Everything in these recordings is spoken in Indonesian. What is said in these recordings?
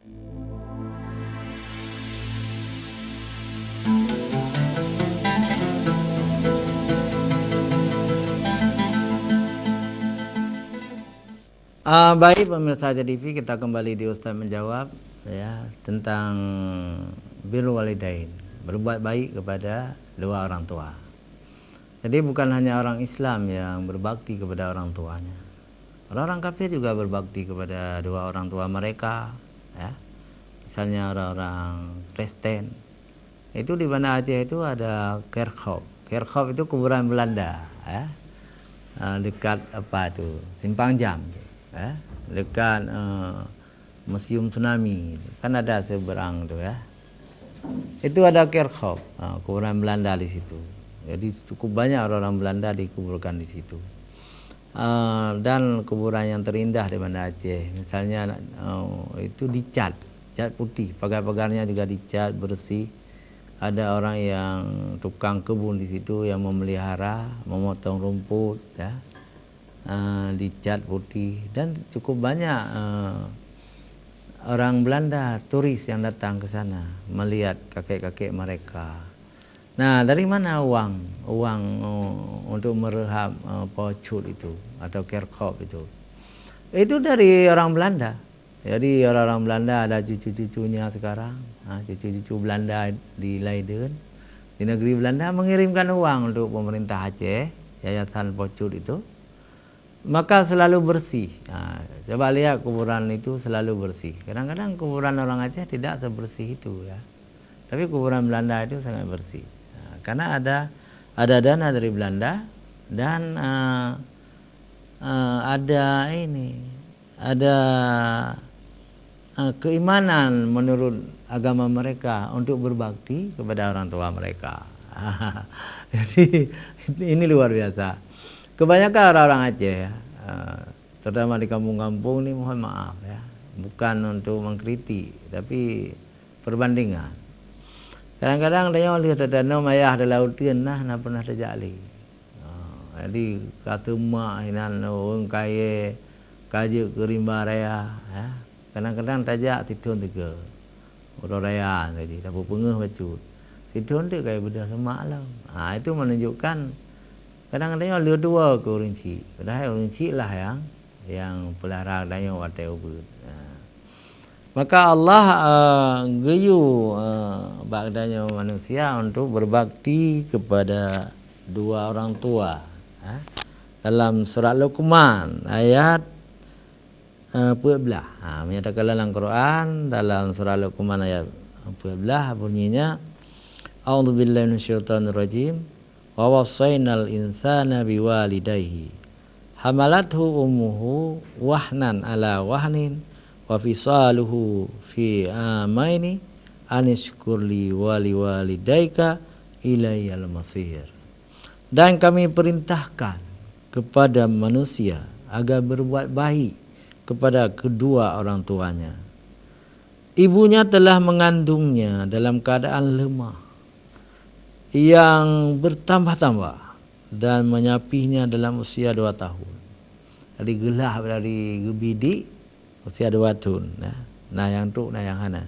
Baik pemirsa JDV, kita kembali di Ustaz Menjawab ya tentang birrul walidain, berbuat baik kepada dua orang tua. Jadi bukan hanya orang Islam yang berbakti kepada orang tuanya. Orang-orang kafir juga berbakti kepada dua orang tua mereka ya. Misalnya orang-orang Kristen. Itu di Banda Aceh itu ada Kerkhop. Kerkhop itu kuburan Belanda ya. Dekat apa tuh? Simpang Jam. Dekat Museum Tsunami kan ada seberang tuh ya, itu ada Kerkhop, kuburan Belanda di situ. Jadi cukup banyak orang-orang Belanda dikuburkan di situ. Dan kuburan yang terindah di Banda Aceh misalnya itu dicat putih, pagar-pagarnya juga dicat bersih. Ada orang yang tukang kebun di situ yang memelihara, memotong rumput ya. Dicat putih, dan cukup banyak orang Belanda turis yang datang ke sana melihat kakek-kakek mereka. Nah, dari mana uang untuk merehab pocut itu atau Kerkhop itu? Itu dari orang Belanda. Jadi orang-orang Belanda ada cucu-cucunya sekarang, cucu-cucu Belanda di Leiden, di negeri Belanda mengirimkan uang untuk pemerintah Aceh, yayasan pocut itu. Maka selalu bersih. Coba lihat kuburan itu selalu bersih. Kadang-kadang kuburan orang Aceh tidak sebersih itu ya. Tapi kuburan Belanda itu sangat bersih. Karena ada dana dari Belanda dan ada keimanan menurut agama mereka untuk berbakti kepada orang tua mereka. Jadi ini luar biasa. Kebanyakan orang-orang Aceh ya, terutama di kampung-kampung ini, mohon maaf ya, bukan untuk mengkritik, tapi perbandingan. Kadang-kadang dia lihat ada nama ayah ada lautian nah pernah terjadi. Jadi kata mak hinan orang kaya kaji kerimba raya ya. Kadang-kadang tajak titun tiga. Orang raya jadi tak pengeh bacut. Titun dia kayak benda semak lah. Itu menunjukkan kadang-kadang dia dua ke rinci. Padahal rinci lah yang pelihara daya watai ubud. Maka Allah geyu bagdanya manusia untuk berbakti kepada dua orang tua. Dalam surat Luqman ayat 12 menyatakan dalam Quran, dalam surah Luqman ayat 12 bunyinya, A'udzubillahi minasyaitonirrajim. Wa wassaynal insana biwalidayhi hamalathu ummuhu wahnan ala wahnin wa fisaluhu fi amaini anishkurli waliwalidayka ilayyal masir. Dan kami perintahkan kepada manusia agar berbuat baik kepada kedua orang tuanya. Ibunya telah mengandungnya dalam keadaan lemah yang bertambah-tambah dan menyapihnya dalam usia 2 tahun. Jadi gelah dari gebidi usia 2 tahun. Nah yang tu, nah yang hana.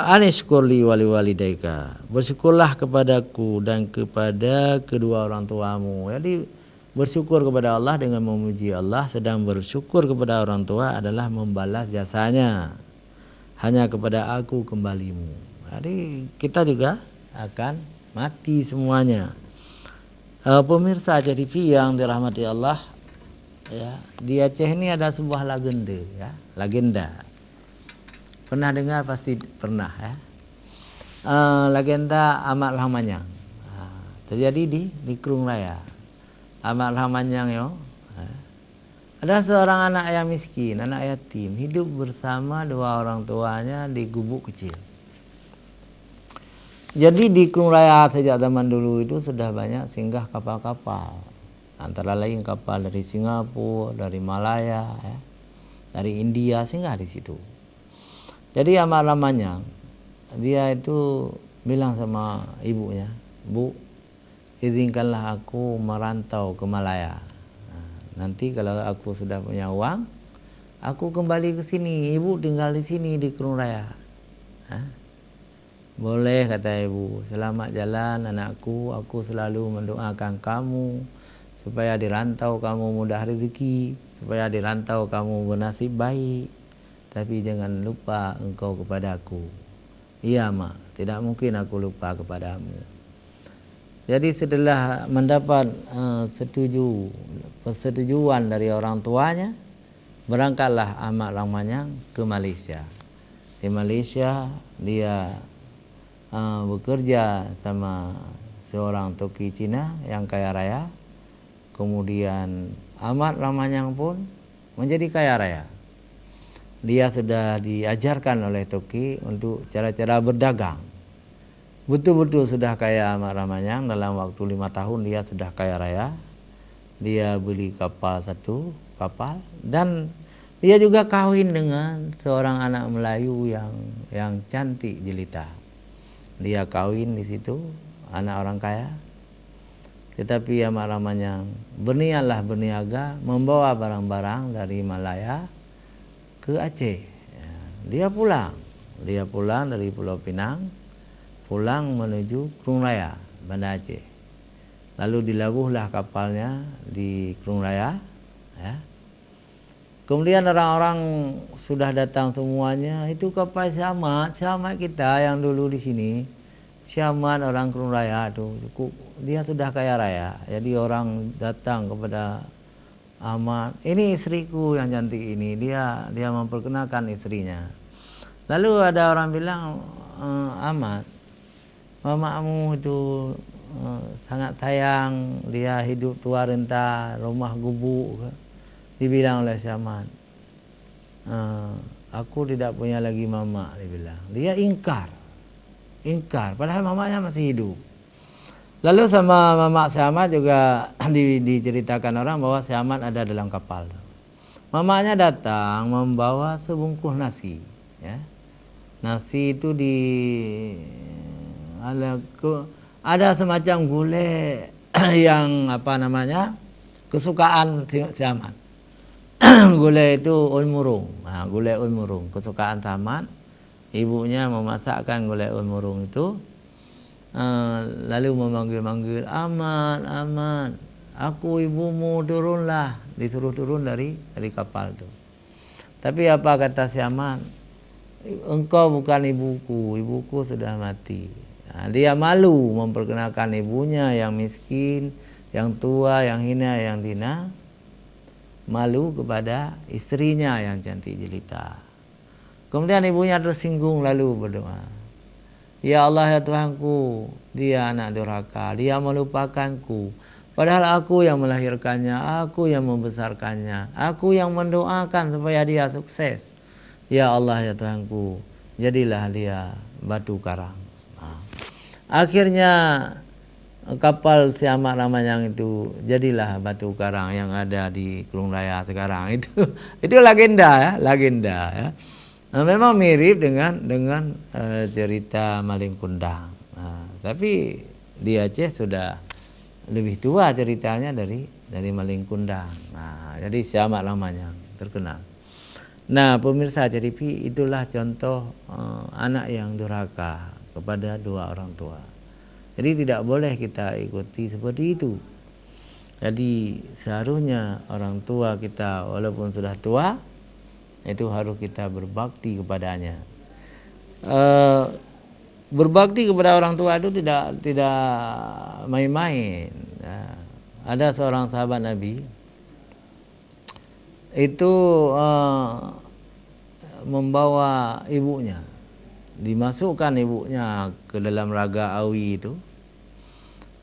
Anishkurli waliwalidayka, bersyukurlah kepadaku dan kepada kedua orang tuamu. Jadi bersyukur kepada Allah dengan memuji Allah, sedang bersyukur kepada orang tua adalah membalas jasanya. Hanya kepada aku kembalimu. Jadi kita juga akan mati semuanya. Pemirsa JDV yang dirahmati Allah ya, di Aceh ini ada sebuah legenda. Pernah dengar pasti pernah ya. Legenda Amat Lamanyang. Terjadi di Krung Raya. Amat Lamanyang yo. Ada seorang anak yang miskin, anak yatim, hidup bersama dua orang tuanya di gubuk kecil. Jadi di Krung Raya sejak zaman dulu itu sudah banyak singgah kapal-kapal. Antara lain kapal dari Singapura, dari Malaya, ya, dari India singgah di situ. Jadi Amat Lamanyang dia itu bilang sama ibunya, Bu, izinkanlah aku merantau ke Malaya. Nanti kalau aku sudah punya uang, aku kembali ke sini, ibu tinggal di sini di Kerung Raya. Boleh, kata ibu, selamat jalan anakku, aku selalu mendoakan kamu supaya di rantau kamu mudah rezeki, supaya di rantau kamu bernasib baik, tapi jangan lupa engkau kepadaku. Iya mak, tidak mungkin aku lupa kepadamu. Jadi setelah mendapat persetujuan dari orang tuanya, berangkatlah Ahmad Ramanyang ke Malaysia. Di Malaysia dia bekerja sama seorang toki Cina yang kaya raya. Kemudian Ahmad Ramanyang pun menjadi kaya raya. Dia sudah diajarkan oleh toki untuk cara-cara berdagang. Betul-betul sudah kaya Ahmad Ramanyang. Dalam waktu 5 tahun dia sudah kaya raya. Dia beli kapal 1 kapal, dan dia juga kawin dengan seorang anak Melayu yang cantik jelita. Dia kawin di situ, anak orang kaya. Tetapi Ahmad Ramanyang berniaga membawa barang-barang dari Malaya ke Aceh. Dia pulang dari Pulau Pinang, pulang menuju Kerung Raya, Banda Aceh. Lalu dilabuhlah kapalnya di Kerung Raya. Kemudian orang-orang sudah datang semuanya, itu kapal Syamat kita yang dulu di sini. Syamat orang Kerung Raya itu, dia sudah kaya raya. Jadi orang datang kepada Ahmad, ini istriku yang cantik ini, dia memperkenalkan istrinya. Lalu ada orang bilang, Ahmad, mamamu itu sangat sayang, dia hidup tua renta, rumah gubuk. Dibilang oleh Syamat, aku tidak punya lagi mama, dia bilang. Dia ingkar, padahal mamanya masih hidup. Lalu sama mama Syamat juga diceritakan orang bahwa Syamat ada dalam kapal. Mamanya datang membawa sebungkus nasi. Nasi itu ada semacam gulai yang kesukaan Syamat. Gulai itu ulmurung. Gulai ulmurung kesukaan Syamat. Ibunya memasakkan gulai ulmurung itu, lalu memanggil-manggil, Ahmad, aku ibumu, turunlah. Disuruh turun dari kapal itu. Tapi apa kata Syamat? Engkau bukan ibuku sudah mati. Dia malu memperkenalkan ibunya yang miskin, yang tua, yang hina, yang hina. Malu kepada istrinya yang cantik jelita. Kemudian ibunya tersinggung lalu berdoa, ya Allah, ya Tuhanku, dia anak durhaka, dia melupakanku. Padahal aku yang melahirkannya, aku yang membesarkannya, aku yang mendoakan supaya dia sukses. Ya Allah, ya Tuhanku, jadilah dia batu karang. Akhirnya kapal si Ahmad Ramanyang itu jadilah batu karang yang ada di Kerung Raya sekarang. Itu legenda ya. Memang mirip dengan cerita Malin Kundang. Tapi di Aceh sudah lebih tua ceritanya dari Malin Kundang. Jadi si Ahmad Ramanyang terkenal. Nah, pemirsa CDP, itulah contoh anak yang durhaka kepada dua orang tua. Jadi tidak boleh kita ikuti seperti itu. Jadi seharusnya orang tua kita walaupun sudah tua, itu harus kita berbakti kepadanya. Berbakti kepada orang tua itu tidak main-main. Ada seorang sahabat Nabi itu membawa ibunya, dimasukkan ibunya ke dalam raga awi itu,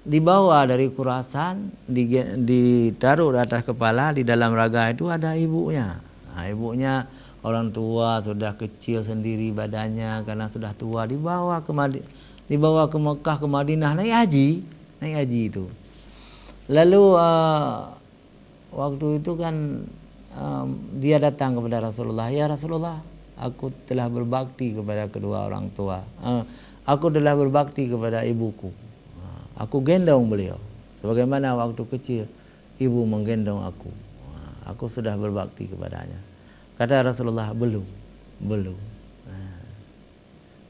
dibawa dari Khurasan, ditaruh di atas kepala, di dalam raga itu ada ibunya. Ibunya orang tua, sudah kecil sendiri badannya karena sudah tua, dibawa ke Mekah, ke Madinah, naik haji itu. Lalu waktu itu kan dia datang kepada Rasulullah, ya Rasulullah, aku telah berbakti kepada kedua orang tua, aku telah berbakti kepada ibuku, aku gendong beliau sebagaimana waktu kecil ibu menggendong aku sudah berbakti kepadanya. Kata Rasulullah, belum.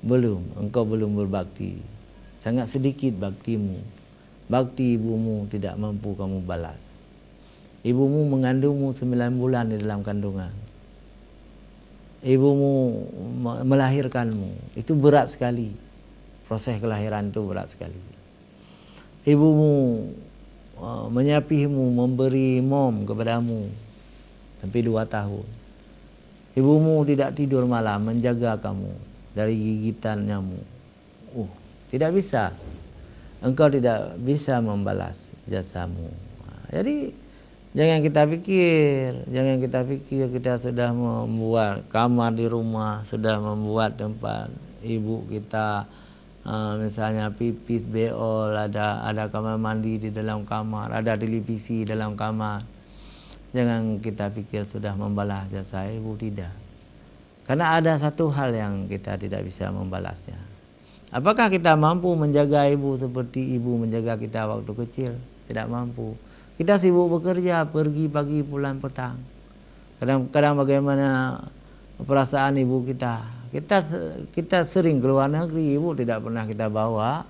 Belum, engkau belum berbakti. Sangat sedikit baktimu. Bakti ibumu tidak mampu kamu balas. Ibumu mengandungmu 9 bulan di dalam kandungan. Ibumu melahirkanmu. Itu berat sekali. Proses kelahiran itu berat sekali. Ibumu menyapihimu, memberi mom kepadamu sampai 2 tahun. Ibumu tidak tidur malam menjaga kamu dari gigitan nyamuk. Tidak bisa. Engkau tidak bisa membalas jasamu. Jadi jangan kita pikir kita sudah membuat kamar di rumah, sudah membuat tempat ibu kita misalnya pipis, beol, ada kamar mandi di dalam kamar, ada televisi dalam kamar. Jangan kita pikir sudah membalas jasa ibu, tidak. Karena ada satu hal yang kita tidak bisa membalasnya. Apakah kita mampu menjaga ibu seperti ibu menjaga kita waktu kecil? Tidak mampu. Kita sibuk bekerja, pergi pagi pulang petang. Kadang-kadang bagaimana perasaan ibu kita? Kita sering keluar negeri, ibu tidak pernah kita bawa.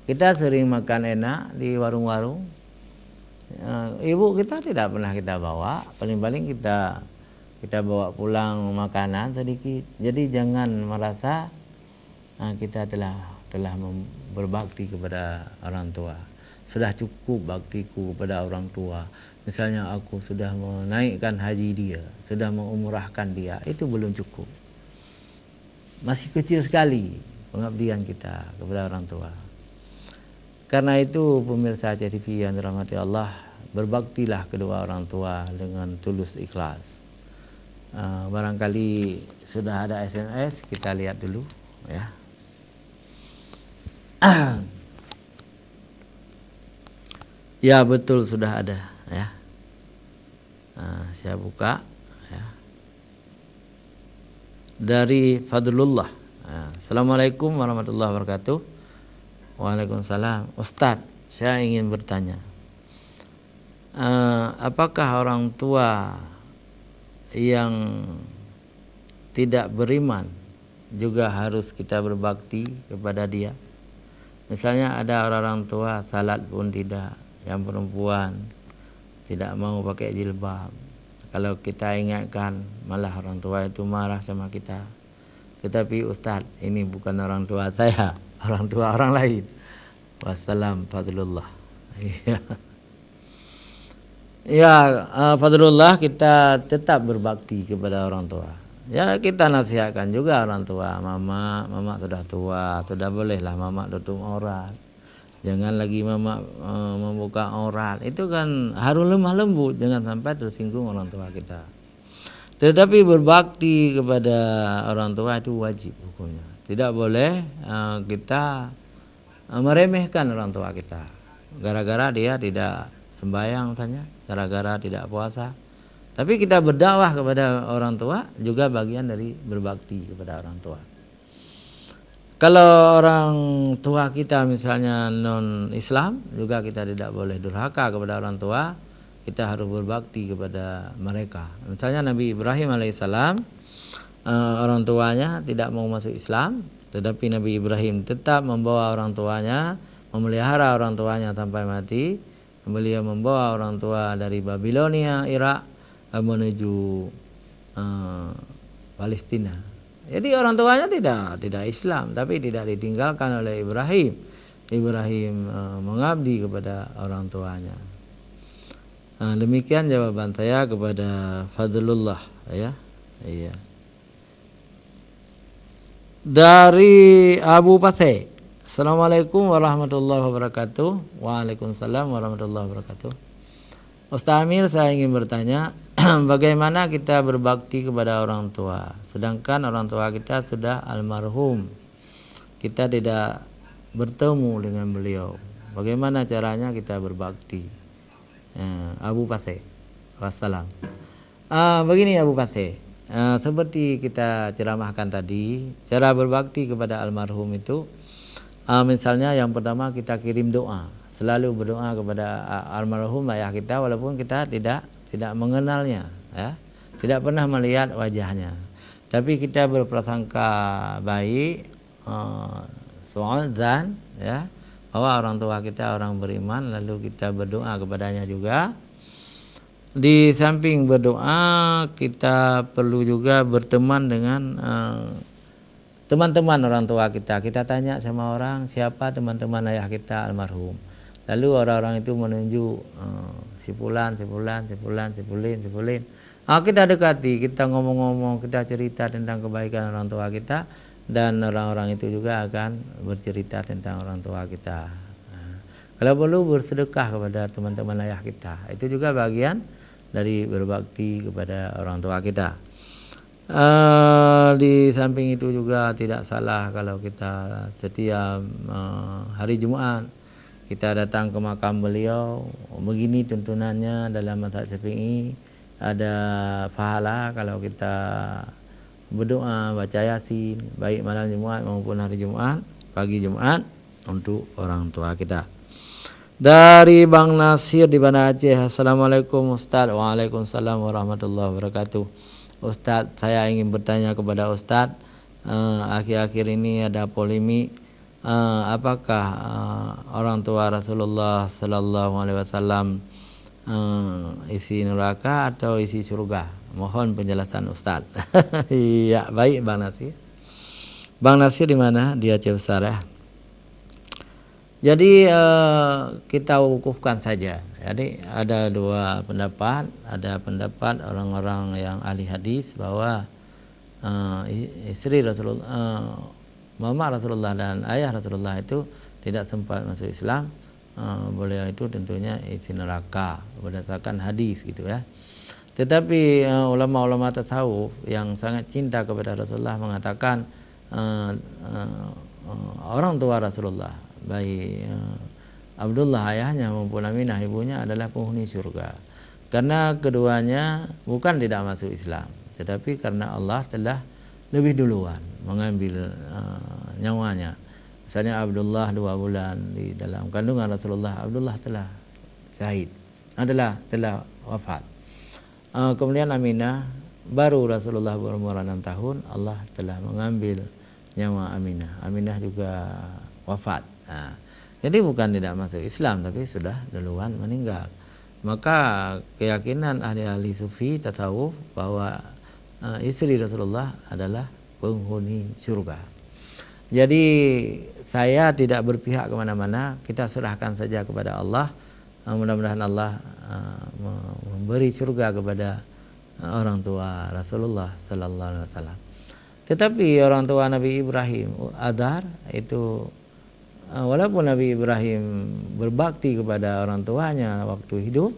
Kita sering makan enak di warung-warung, ibu kita tidak pernah kita bawa. Paling-paling kita bawa pulang makanan sedikit. Jadi jangan merasa kita telah berbakti kepada orang tua. Sudah cukup baktiku kepada orang tua. Misalnya aku sudah menaikkan haji dia, sudah mengumrahkan dia, itu belum cukup. Masih kecil sekali pengabdian kita kepada orang tua. Karena itu pemirsa TV yang dirahmati Allah, berbaktilah kedua orang tua dengan tulus ikhlas. Barangkali sudah ada SMS, kita lihat dulu ya. Ya betul, sudah ada ya. Saya buka ya. Dari Fadlullah. Assalamualaikum warahmatullahi wabarakatuh. Waalaikumsalam. Ustadz, saya ingin bertanya, apakah orang tua yang tidak beriman juga harus kita berbakti kepada dia? Misalnya ada orang tua salat pun tidak, yang perempuan tidak mau pakai jilbab. Kalau kita ingatkan, malah orang tua itu marah sama kita. Tetapi Ustadz, ini bukan orang tua saya, orang tua orang lain. Wassalam, Fadlullah. Ya, Fadlullah, kita tetap berbakti kepada orang tua. Ya, kita nasihatkan juga orang tua. Mama sudah tua, sudah bolehlah mama tutup aurat. Jangan lagi mama membuka aurat. Itu kan harus lemah lembut, jangan sampai tersinggung orang tua kita. Tetapi berbakti kepada orang tua itu wajib hukumnya. Tidak boleh kita meremehkan orang tua kita. Gara-gara dia tidak sembahyang misalnya, gara-gara tidak puasa. Tapi kita berdakwah kepada orang tua juga bagian dari berbakti kepada orang tua. Kalau orang tua kita misalnya non-Islam, juga kita tidak boleh durhaka kepada orang tua. Kita harus berbakti kepada mereka. Misalnya Nabi Ibrahim alaihissalam, orang tuanya tidak mau masuk Islam, tetapi Nabi Ibrahim tetap membawa orang tuanya, memelihara orang tuanya sampai mati. Beliau membawa orang tua dari Babilonia, Irak, menuju Palestina. Jadi orang tuanya tidak Islam, tapi tidak ditinggalkan oleh Ibrahim. Ibrahim mengabdi kepada orang tuanya. Demikian jawaban saya kepada Fadlullah ya. Iya. Dari Abu Paseh. Assalamualaikum warahmatullahi wabarakatuh. Waalaikumsalam warahmatullahi wabarakatuh. Ustaz Amir, saya ingin bertanya, bagaimana kita berbakti kepada orang tua, sedangkan orang tua kita sudah almarhum, kita tidak bertemu dengan beliau. Bagaimana caranya kita berbakti? Abu Paseh. Wassalam. Begini Abu Paseh, seperti kita ceramahkan tadi, cara berbakti kepada almarhum itu, misalnya yang pertama kita kirim doa. Selalu berdoa kepada almarhum ayah kita walaupun kita tidak mengenalnya ya. tidak pernah melihat wajahnya. Tapi kita berprasangka baik, su'udzan, ya, bahwa orang tua kita orang beriman, lalu kita berdoa kepadanya juga. Di samping berdoa, kita perlu juga berteman dengan teman-teman orang tua kita. Kita tanya sama orang, siapa teman-teman ayah kita almarhum. Lalu orang-orang itu menunjuk si fulan. Kita dekati, kita ngomong-ngomong, kita cerita tentang kebaikan orang tua kita, dan orang-orang itu juga akan bercerita tentang orang tua kita. Kalau perlu bersedekah kepada teman-teman ayah kita, itu juga bagian dari berbakti kepada orang tua kita. Di samping itu juga tidak salah kalau kita setiap hari Jumat kita datang ke makam beliau. Begini tuntunannya dalam mazhab Syafi'i, ada pahala kalau kita berdoa baca Yasin baik malam Jumat maupun hari Jumat, pagi Jumat, untuk orang tua kita. Dari Bang Nasir di Banda Aceh. Assalamualaikum Ustaz. Waalaikumsalam warahmatullahi wabarakatuh. Ustaz, saya ingin bertanya kepada Ustaz, akhir-akhir ini ada polemik, apakah orang tua Rasulullah Sallallahu Alaihi Wasallam isi neraka atau isi surga? Mohon penjelasan Ustaz. Iya, baik Bang Nasir. Bang Nasir di mana? Di Aceh Besar ya. Jadi kita wukufkan saja. Jadi ada dua pendapat. Ada pendapat orang-orang yang ahli hadis bahwa istri Rasulullah, mama Rasulullah dan ayah Rasulullah itu tidak sempat masuk Islam. Beliau itu tentunya isi neraka berdasarkan hadis gitu ya. Tetapi ulama-ulama tasawuf yang sangat cinta kepada Rasulullah mengatakan orang tua Rasulullah, baik Abdullah ayahnya maupun Aminah ibunya, adalah penghuni surga. Karena keduanya bukan tidak masuk Islam, tetapi karena Allah telah lebih duluan mengambil nyawanya. Misalnya Abdullah 2 bulan di dalam kandungan Rasulullah, Abdullah telah syahid, telah wafat. Kemudian Aminah, baru Rasulullah berumur 6 tahun, Allah telah mengambil nyawa Aminah. Aminah juga wafat. Jadi bukan tidak masuk Islam, tapi sudah duluan meninggal. Maka keyakinan ahli-ahli sufi tasawuf bahwa istri Rasulullah adalah penghuni surga. Jadi saya tidak berpihak kemana-mana, kita serahkan saja kepada Allah. Mudah-mudahan Allah memberi surga kepada orang tua Rasulullah Sallallahu Alaihi Wasallam. Tetapi orang tua Nabi Ibrahim, Azar, itu walaupun Nabi Ibrahim berbakti kepada orang tuanya waktu hidup,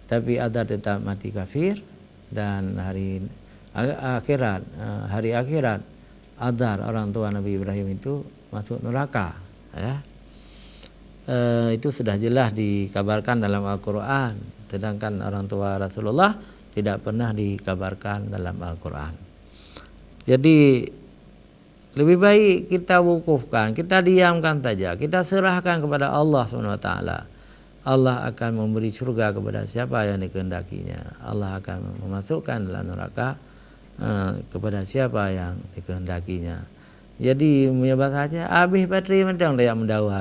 tapi Azar tetap mati kafir, dan hari akhirat Azar, orang tua Nabi Ibrahim, itu masuk neraka ya. Itu sudah jelas dikabarkan dalam Al-Quran, sedangkan orang tua Rasulullah tidak pernah dikabarkan dalam Al-Quran. Jadi lebih baik kita wukufkan, kita diamkan saja, kita serahkan kepada Allah SWT. Allah akan memberi surga kepada siapa yang dikehendakinya. Allah akan memasukkan dalam neraka kepada siapa yang dikehendakinya. Jadi menyebut saja habis bateri mentang dia mendakwa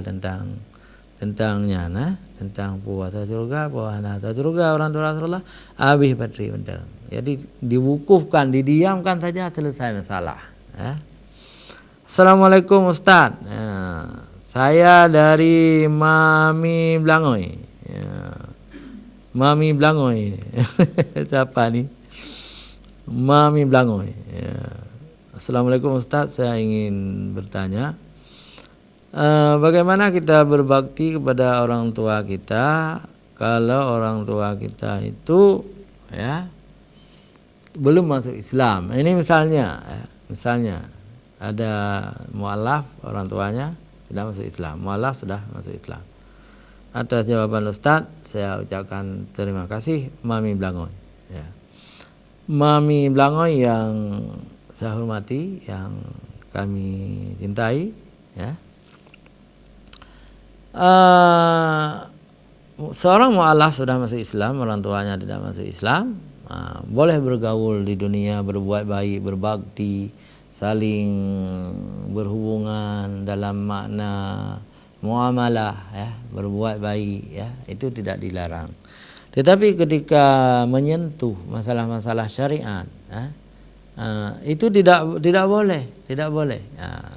tentangnya, tentang puasa surga, puasa surga orang tua Rasulullah, habis bateri mentang. Jadi diwukufkan, didiamkan saja, selesai masalah ya. Assalamualaikum Ustaz, saya dari Mami Blangoy ya. Mami Blangoy siapa nih? Mami Blangoy ya. Assalamualaikum Ustaz, saya ingin bertanya, bagaimana kita berbakti kepada orang tua kita kalau orang tua kita itu ya belum masuk Islam? Ini misalnya ada mualaf, orang tuanya tidak masuk Islam, mualaf sudah masuk Islam. Atas jawaban Ustaz saya ucapkan terima kasih, Mami Blangoy ya. Mami Blangoy yang saya hormati, yang kami cintai ya. Seorang mu'alaf sudah masuk Islam, orang tuanya tidak masuk Islam, boleh bergaul di dunia, berbuat baik, berbakti, saling berhubungan dalam makna muamalah, ya, berbuat baik, ya, itu tidak dilarang. Tetapi ketika menyentuh masalah-masalah syariat, itu tidak boleh, tidak boleh.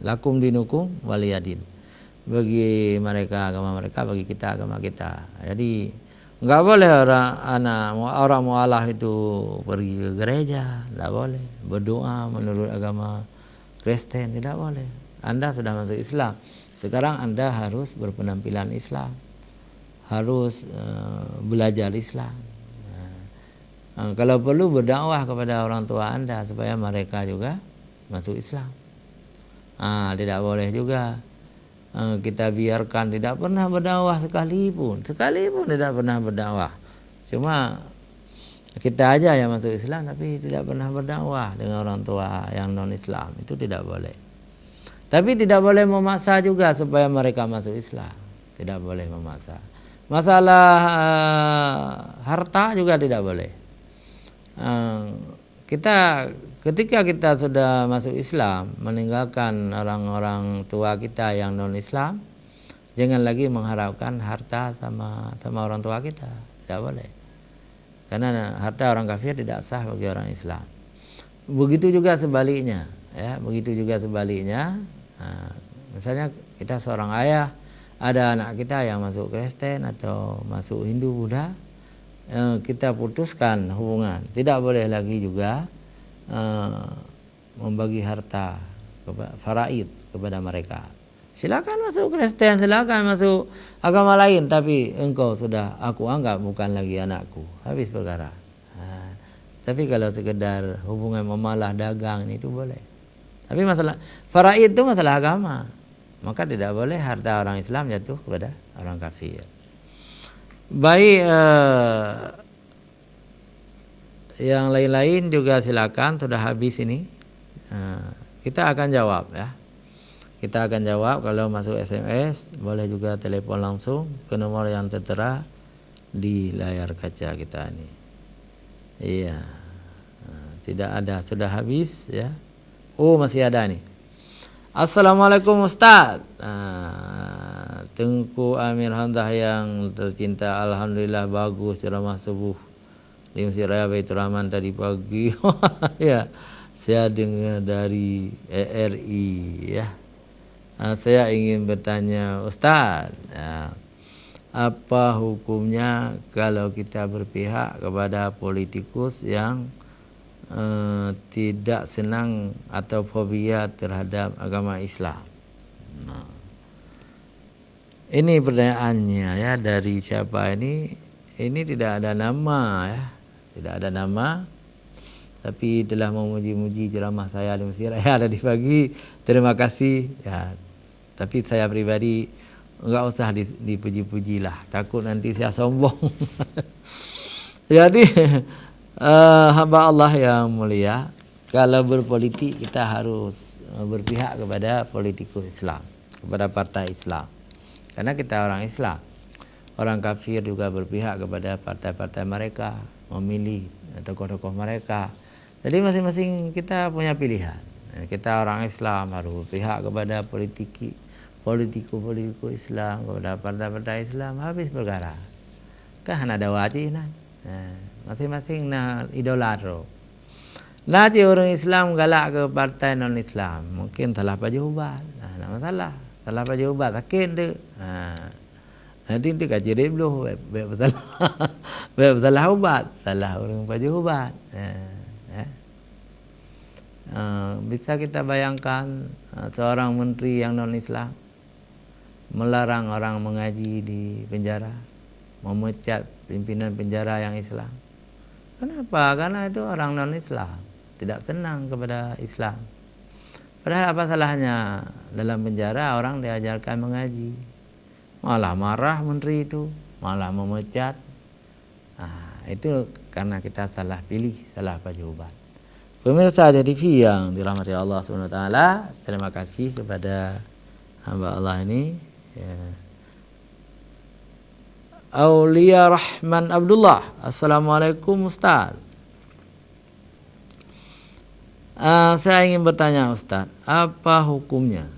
Lakum dinukum waliyadin. Bagi mereka agama mereka, bagi kita agama kita. Jadi nggak boleh orang mualaf itu pergi ke gereja, tidak boleh. Berdoa menurut agama Kristen, tidak boleh. Anda sudah masuk Islam, sekarang Anda harus berpenampilan Islam, harus belajar Islam. Kalau perlu berdakwah kepada orang tua Anda supaya mereka juga masuk Islam. Tidak boleh juga kita biarkan tidak pernah berdakwah sekalipun tidak pernah berdakwah. Cuma kita aja yang masuk Islam tapi tidak pernah berdakwah dengan orang tua yang non Islam, itu tidak boleh. Tapi tidak boleh memaksa juga supaya mereka masuk Islam, tidak boleh memaksa. Masalah harta juga tidak boleh. Ketika kita sudah masuk Islam, meninggalkan orang-orang tua kita yang non Islam, jangan lagi mengharapkan harta sama orang tua kita, tidak boleh. Karena harta orang kafir tidak sah bagi orang Islam. Begitu juga sebaliknya, ya, begitu juga sebaliknya. Misalnya kita seorang ayah, ada anak kita yang masuk Kristen atau masuk Hindu Buddha, kita putuskan hubungan, tidak boleh lagi juga membagi harta faraid kepada mereka. Silakan masuk Kristen, silakan masuk agama lain, tapi engkau sudah aku anggap bukan lagi anakku, habis perkara. Tapi kalau sekedar hubungan memalah dagang itu boleh. Tapi masalah faraid itu masalah agama, maka tidak boleh harta orang Islam jatuh kepada orang kafir. Baik, yang lain-lain juga silakan, sudah habis ini. Kita akan jawab, ya. Kita akan jawab kalau masuk SMS, boleh juga telepon langsung ke nomor yang tertera di layar kaca kita ini. Iya. Tidak ada, sudah habis, ya. Oh, masih ada nih. Assalamualaikum Ustaz. Tengku Amir Hamzah yang tercinta, alhamdulillah bagus ceramah subuh di Masjid Raya Baitur Rahman tadi pagi. Ya, saya dengar dari ERI, ya. Saya ingin bertanya Ustaz, apa hukumnya kalau kita berpihak kepada politikus yang tidak senang atau fobia terhadap agama Islam? Ini pertanyaannya, ya, dari siapa ini? Ini tidak ada nama, ya, tidak ada nama, tapi telah memuji-muji ceramah saya di Masjid Raya tadi pagi. Terima kasih, ya. Tapi saya pribadi enggak usah dipuji-puji lah, takut nanti saya sombong. Jadi hamba Allah yang mulia, kalau berpolitik kita harus berpihak kepada politikus Islam, kepada partai Islam, karena kita orang Islam. Orang kafir juga berpihak kepada partai-partai mereka, memilih tokoh-tokoh mereka. Jadi masing-masing kita punya pilihan. Kita orang Islam harus berpihak kepada politikus Islam, kepada partai-partai Islam, habis perkara. Kan ada wajinan. Masing-masing idolatro. Nanti orang Islam galak ke partai non Islam, mungkin salah pajubat. Nah, masalah. Salah pajubat sakit tu. Nanti dia kaji rebloh, salah ubat, salah orang pajubat. Bisa kita bayangkan seorang menteri yang non Islam melarang orang mengaji di penjara, memecat pimpinan penjara yang Islam. Kenapa? Karena itu orang non Islam, tidak senang kepada Islam. Padahal apa salahnya dalam penjara orang diajarkan mengaji, malah marah menteri itu, malah memecat. Itu karena kita salah pilih, salah pajubat. Pemirsa TV yang dirahmati Allah SWT, terima kasih kepada hamba Allah ini, ya. Aulia Rahman Abdullah, Assalamualaikum Ustaz. Saya ingin bertanya Ustaz, apa hukumnya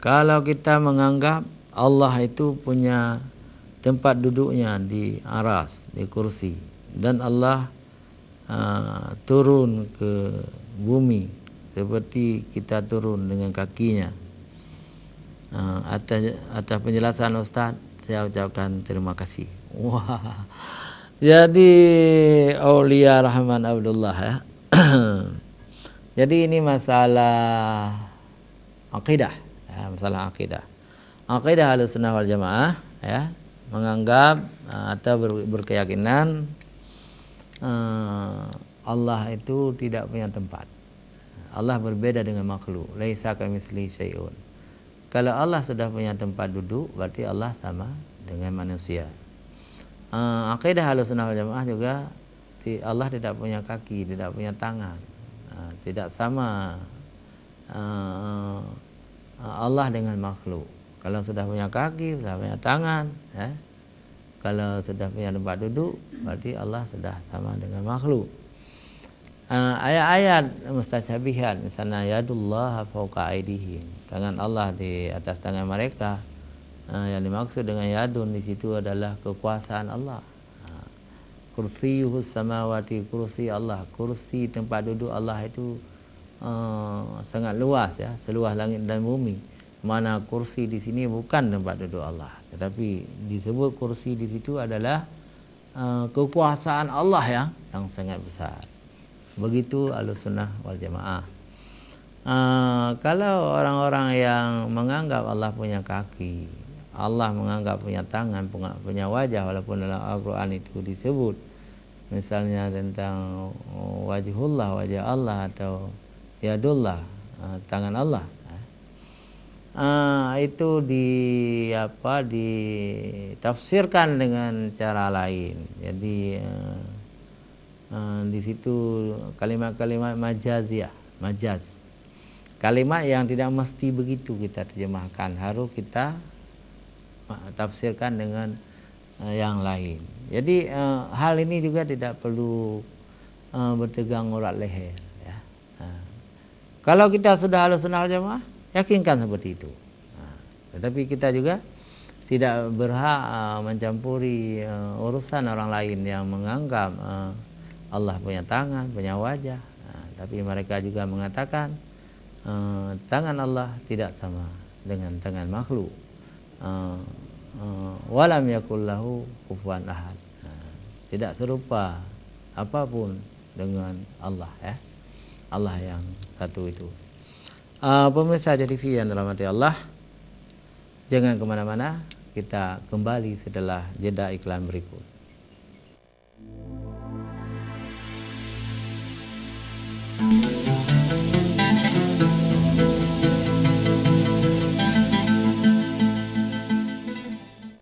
kalau kita menganggap Allah itu punya tempat duduknya di aras, di kursi, dan Allah turun ke bumi seperti kita turun dengan kakinya. Atas penjelasan Ustaz, saya ucapkan terima kasih. Wah, jadi Aulia Rahman Abdullah ya. Jadi ini masalah akidah, ya, masalah akidah. Akidah Ahlussunnah wal Jamaah ya, menganggap atau berkeyakinan Allah itu tidak punya tempat. Allah berbeda dengan makhluk. Laisa kamitslihi syai'un. Kalau Allah sudah punya tempat duduk, berarti Allah sama dengan manusia. Akidah Ahlussunnah wal Jamaah juga Allah tidak punya kaki, tidak punya tangan. Tidak sama Allah dengan makhluk. Kalau sudah punya kaki, sudah punya tangan, ya. Kalau sudah punya tempat duduk, berarti Allah sudah sama dengan makhluk. Ayat-ayat mustasyabihat, misalnya yadullah fawqa aydihim, tangan Allah di atas tangan mereka. Yang dimaksud dengan yadun di situ adalah kekuasaan Allah. Kursiyuhus samawati, kursi Allah, kursi tempat duduk Allah itu sangat luas ya, seluas langit dan bumi. Mana kursi di sini bukan tempat duduk Allah, tetapi disebut kursi di situ adalah kekuasaan Allah yang sangat besar. Begitu Ahlussunnah wal Jamaah. Kalau orang-orang yang menganggap Allah punya kaki, Allah menganggap punya tangan, punya wajah, walaupun dalam Al-Quran itu disebut misalnya tentang wajhullah, wajah Allah, atau yadullah, tangan Allah, itu ditafsirkan dengan cara lain. Jadi di situ kalimat-kalimat majaziyah, majaz, kalimat yang tidak mesti begitu kita terjemahkan, harus kita tafsirkan dengan yang lain. Jadi hal ini juga tidak perlu bertegang urat leher ya. Kalau kita sudah Ahlussunnah wal Jamaah, yakinkan seperti itu. Tetapi kita juga tidak berhak mencampuri urusan orang lain yang menganggap Allah punya tangan, punya wajah. Tapi mereka juga mengatakan tangan Allah tidak sama dengan tangan makhluk. Walam yakul lahu kufuwan ahad. Tidak serupa apapun dengan Allah ya. Allah yang satu itu. Pemirsa TV yang dirahmati Allah, jangan kemana-mana, kita kembali setelah jeda iklan berikut.